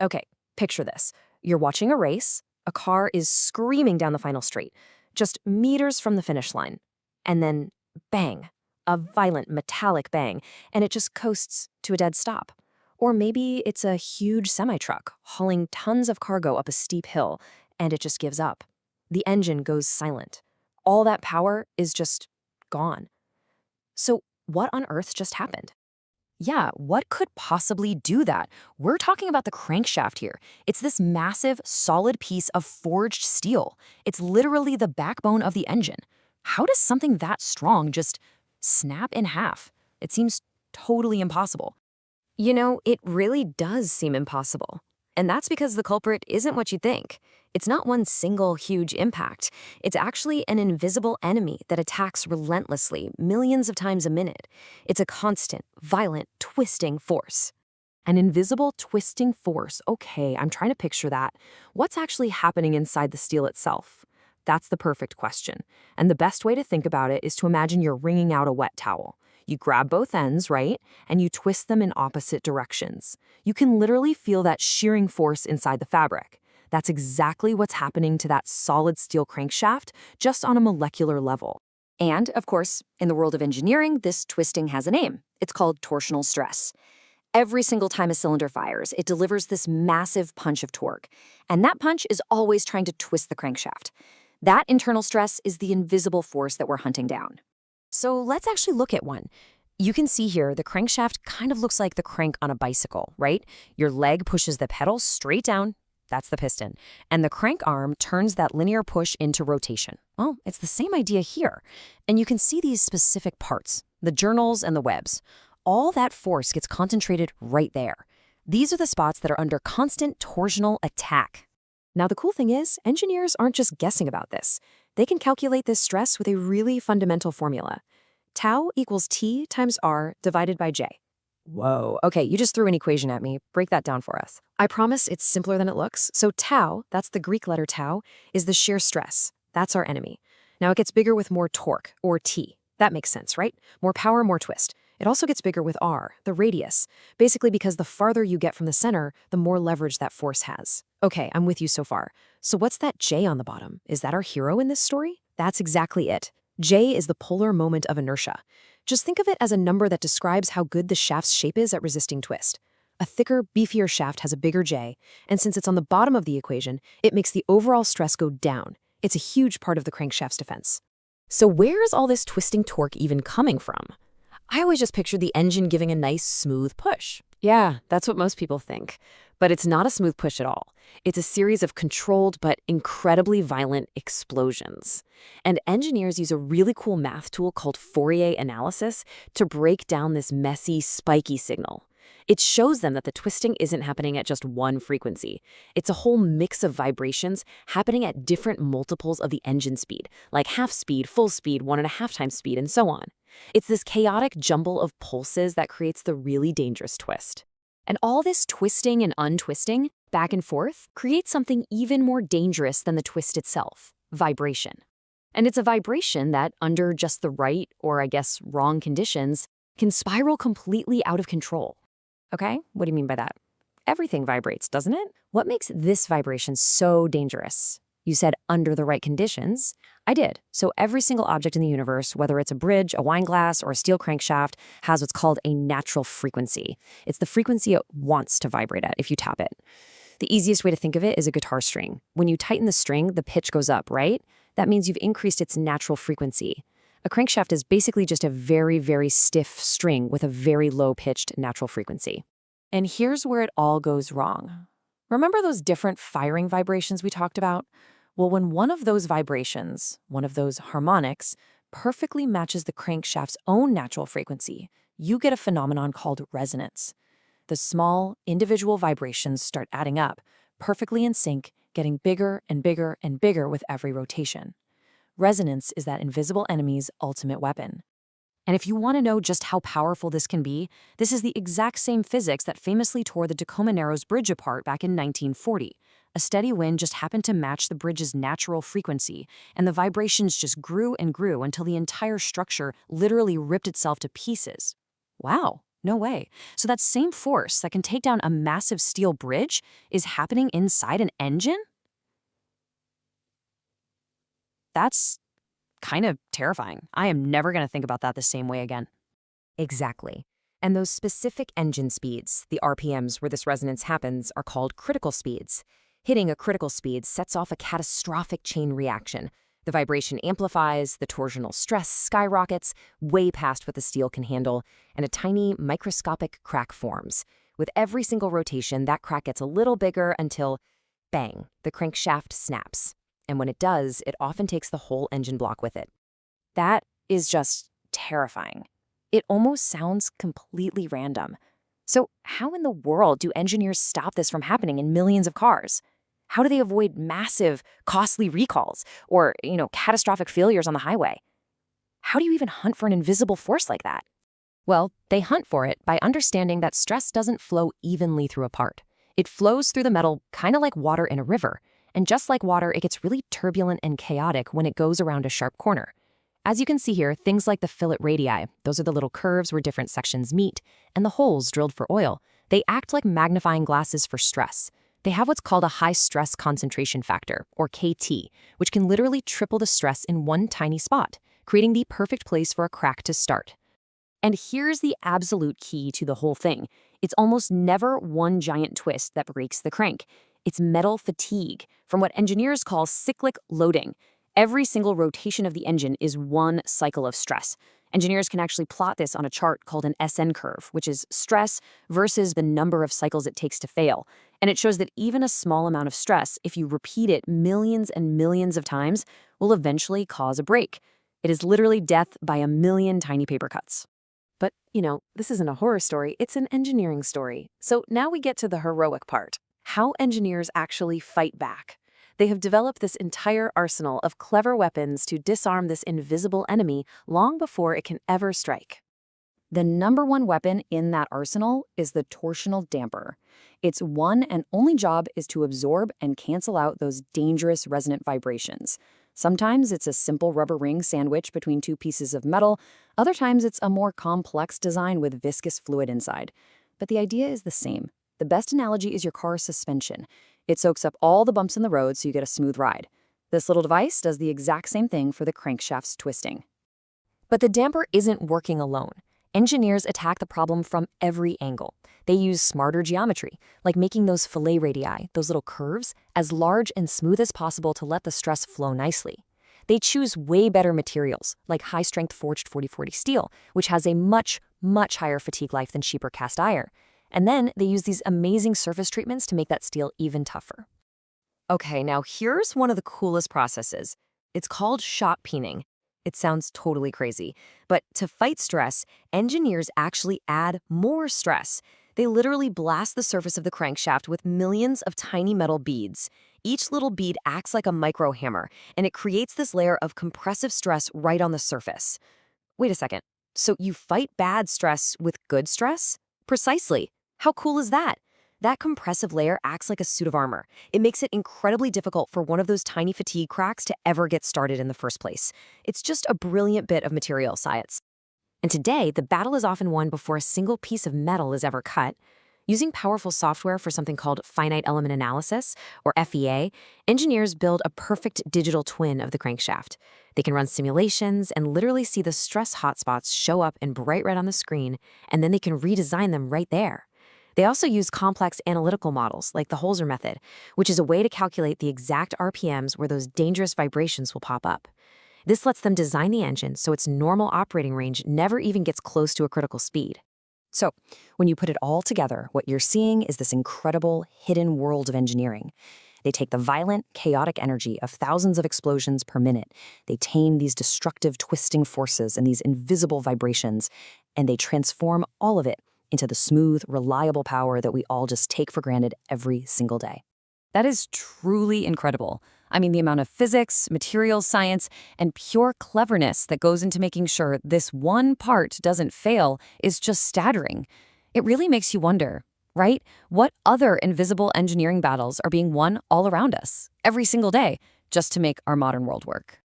Okay, picture this. You're watching a race, a car is screaming down the final straight, just meters from the finish line. And then, bang, a violent metallic bang, and it just coasts to a dead stop. Or maybe it's a huge semi-truck hauling tons of cargo up a steep hill, and it just gives up. The engine goes silent. All that power is just gone. So, what on earth just happened? Yeah, what could possibly do that? We're talking about the crankshaft here. It's this massive, solid piece of forged steel. It's literally the backbone of the engine. How does something that strong just snap in half? It seems totally impossible. You know, it really does seem impossible. And that's because the culprit isn't what you think. It's not one single huge impact. It's actually an invisible enemy that attacks relentlessly, millions of times a minute. It's a constant, violent, twisting force. An invisible, twisting force. Okay, I'm trying to picture that. What's actually happening inside the steel itself? That's the perfect question. And the best way to think about it is to imagine you're wringing out a wet towel. You grab both ends, right? And you twist them in opposite directions. You can literally feel that shearing force inside the fabric. That's exactly what's happening to that solid steel crankshaft, just on a molecular level. And, of course, in the world of engineering, this twisting has a name. It's called torsional stress. Every single time a cylinder fires, it delivers this massive punch of torque. And that punch is always trying to twist the crankshaft. That internal stress is the invisible force that we're hunting down. So let's actually look at one. You can see here the crankshaft kind of looks like the crank on a bicycle, right? Your leg pushes the pedal straight down. That's the piston. And the crank arm turns that linear push into rotation. Well, it's the same idea here. And you can see these specific parts, the journals and the webs. All that force gets concentrated right there. These are the spots that are under constant torsional attack. Now, the cool thing is, engineers aren't just guessing about this. They can calculate this stress with a really fundamental formula. Tau equals T times R divided by J. Whoa, okay, you just threw an equation at me. Break that down for us. I promise it's simpler than it looks. So tau, that's the Greek letter tau, is the shear stress. That's our enemy. Now it gets bigger with more torque, or T. That makes sense, right? More power, more twist. It also gets bigger with R, the radius, basically because the farther you get from the center, the more leverage that force has. Okay, I'm with you so far. So what's that J on the bottom? Is that our hero in this story? That's exactly it. J is the polar moment of inertia. Just think of it as a number that describes how good the shaft's shape is at resisting twist. A thicker, beefier shaft has a bigger J, and since it's on the bottom of the equation, it makes the overall stress go down. It's a huge part of the crankshaft's defense. So where is all this twisting torque even coming from? I always just pictured the engine giving a nice, smooth push. Yeah, that's what most people think. But it's not a smooth push at all. It's a series of controlled but incredibly violent explosions. And engineers use a really cool math tool called Fourier analysis to break down this messy, spiky signal. It shows them that the twisting isn't happening at just one frequency. It's a whole mix of vibrations happening at different multiples of the engine speed, like half speed, full speed, 1.5 times speed, and so on. It's this chaotic jumble of pulses that creates the really dangerous twist. And all this twisting and untwisting, back and forth, creates something even more dangerous than the twist itself: vibration. And it's a vibration that, under just the right, or I guess wrong conditions, can spiral completely out of control. Okay, what do you mean by that? Everything vibrates, doesn't it? What makes this vibration so dangerous? You said under the right conditions. I did. So every single object in the universe, whether it's a bridge, a wine glass, or a steel crankshaft, has what's called a natural frequency. It's the frequency it wants to vibrate at if you tap it. The easiest way to think of it is a guitar string. When you tighten the string, the pitch goes up, right? That means you've increased its natural frequency. A crankshaft is basically just a very, very stiff string with a very low-pitched natural frequency. And here's where it all goes wrong. Remember those different firing vibrations we talked about? Well, when one of those vibrations, one of those harmonics, perfectly matches the crankshaft's own natural frequency, you get a phenomenon called resonance. The small, individual vibrations start adding up, perfectly in sync, getting bigger and bigger and bigger with every rotation. Resonance is that invisible enemy's ultimate weapon. And if you want to know just how powerful this can be, this is the exact same physics that famously tore the Tacoma Narrows Bridge apart back in 1940. A steady wind just happened to match the bridge's natural frequency, and the vibrations just grew and grew until the entire structure literally ripped itself to pieces. Wow, No way. So that same force that can take down a massive steel bridge is happening inside an engine? That's kind of terrifying. I am never going to think about that the same way again. Exactly. And those specific engine speeds, the RPMs where this resonance happens, are called critical speeds. Hitting a critical speed sets off a catastrophic chain reaction. The vibration amplifies, the torsional stress skyrockets, way past what the steel can handle, and a tiny microscopic crack forms. With every single rotation, that crack gets a little bigger until, bang, the crankshaft snaps. And when it does, it often takes the whole engine block with it. That is just terrifying. It almost sounds completely random. So how in the world do engineers stop this from happening in millions of cars? How do they avoid massive, costly recalls or, catastrophic failures on the highway? How do you even hunt for an invisible force like that? Well, they hunt for it by understanding that stress doesn't flow evenly through a part. It flows through the metal kind of like water in a river. And just like water, it gets really turbulent and chaotic when it goes around a sharp corner. As you can see here, things like the fillet radii, those are the little curves where different sections meet, and the holes drilled for oil, they act like magnifying glasses for stress. They have what's called a high stress concentration factor, or KT, which can literally triple the stress in one tiny spot, creating the perfect place for a crack to start. And here's the absolute key to the whole thing. It's almost never one giant twist that breaks the crank. It's metal fatigue, from what engineers call cyclic loading. Every single rotation of the engine is one cycle of stress. Engineers can actually plot this on a chart called an SN curve, which is stress versus the number of cycles it takes to fail. And it shows that even a small amount of stress, if you repeat it millions and millions of times, will eventually cause a break. It is literally death by a million tiny paper cuts. But, this isn't a horror story, it's an engineering story. So now we get to the heroic part. How engineers actually fight back. They have developed this entire arsenal of clever weapons to disarm this invisible enemy long before it can ever strike. The number one weapon in that arsenal is the torsional damper. Its one and only job is to absorb and cancel out those dangerous resonant vibrations. Sometimes it's a simple rubber ring sandwiched between two pieces of metal. Other times it's a more complex design with viscous fluid inside. But the idea is the same. The best analogy is your car's suspension. It soaks up all the bumps in the road so you get a smooth ride. This little device does the exact same thing for the crankshaft's twisting. But the damper isn't working alone. Engineers attack the problem from every angle. They use smarter geometry, like making those fillet radii, those little curves, as large and smooth as possible to let the stress flow nicely. They choose way better materials, like high-strength forged 4040 steel, which has a much, much higher fatigue life than cheaper cast iron. And then they use these amazing surface treatments to make that steel even tougher. Okay, now here's one of the coolest processes. It's called shot peening. It sounds totally crazy, but to fight stress, engineers actually add more stress. They literally blast the surface of the crankshaft with millions of tiny metal beads. Each little bead acts like a micro hammer, and it creates this layer of compressive stress right on the surface. Wait a second, so you fight bad stress with good stress? Precisely. How cool is that? That compressive layer acts like a suit of armor. It makes it incredibly difficult for one of those tiny fatigue cracks to ever get started in the first place. It's just a brilliant bit of material science. And today, the battle is often won before a single piece of metal is ever cut. Using powerful software for something called finite element analysis, or FEA, engineers build a perfect digital twin of the crankshaft. They can run simulations and literally see the stress hotspots show up in bright red on the screen, and then they can redesign them right there. They also use complex analytical models, like the Holzer method, which is a way to calculate the exact RPMs where those dangerous vibrations will pop up. This lets them design the engine so its normal operating range never even gets close to a critical speed. So, when you put it all together, what you're seeing is this incredible, hidden world of engineering. They take the violent, chaotic energy of thousands of explosions per minute, they tame these destructive twisting forces and these invisible vibrations, and they transform all of it into the smooth, reliable power that we all just take for granted every single day. That is truly incredible. I mean, the amount of physics, materials science, and pure cleverness that goes into making sure this one part doesn't fail is just staggering. It really makes you wonder, right? What other invisible engineering battles are being won all around us, every single day, just to make our modern world work?